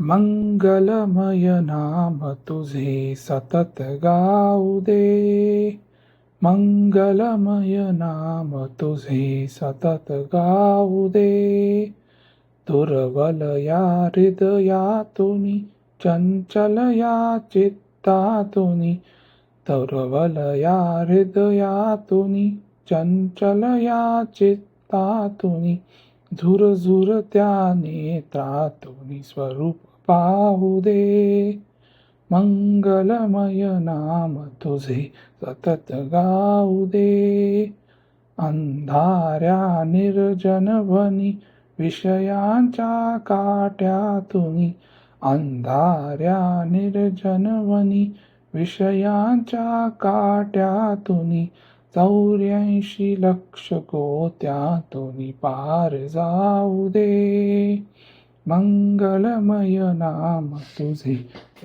मंगलमय नाम तुझे सतत गाऊ दे. मंगलमय नाम तुझे सतत गाऊ दे. दुर्बल या हृदयातुनी, चंचल या चित्तातुनी, दुर्बल या हृदयातुनी, चंचल या चित्तातुनी, झुरझुरत्या नेत्रातुनी स्वरूप पाहू दे. मंगलमय नाम तुझे सतत गाऊ दे. अंधाऱ्या निर्जन वनी, विषयांच्या काट्यातुनी, अंधाऱ्या निर्जन वनी, विषयांच्या काट्यातुनी, 84 लक्ष गोत्यातुनी पार जाऊ दे. मंगलमय नाम तुझे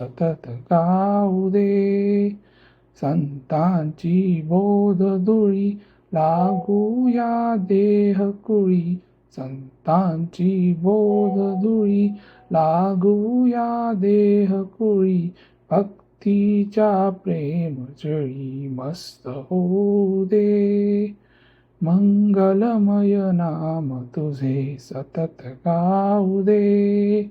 सतत गाऊ दे. संतांची बोध धुळी लागू या देह कुळी, संतांची बोध धुळी लागू या देह कुळी, भक्तीच्या प्रेमजळी मस्त होऊ दे. मंगलमय नाम तुझे सतत गाऊ दे.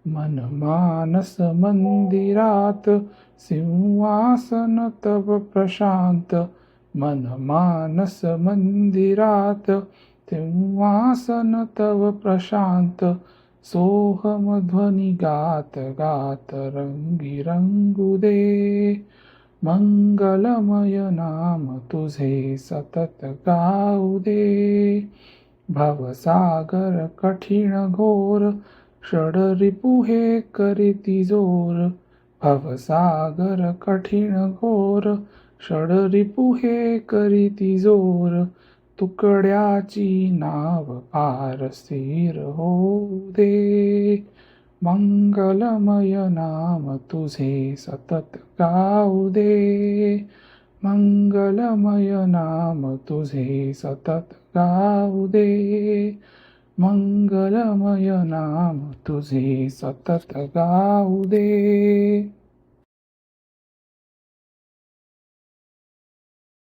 मन मानस मंदिरात सिंहासन तव प्रशांत, मन मानस मंदिरात सिंहासन तव प्रशांत, सोहम ध्वनी गात गात रंगी रंगू दे. मंगलमय नाम तुझे सतत गाऊ दे. भवसागर कठीण घोर, षडरिपु हे करीती जोर, भवसागर कठीण घोर, षडरिपु हे करीती जोर, तुकड्याची नाव पार स्थिर होऊ दे. मंगलमय नाम तुझे सतत गाऊ दे. मंगलमय नाम तुझे सतत गाऊ दे. मंगलमय नाम तुझे सतत गाऊ दे.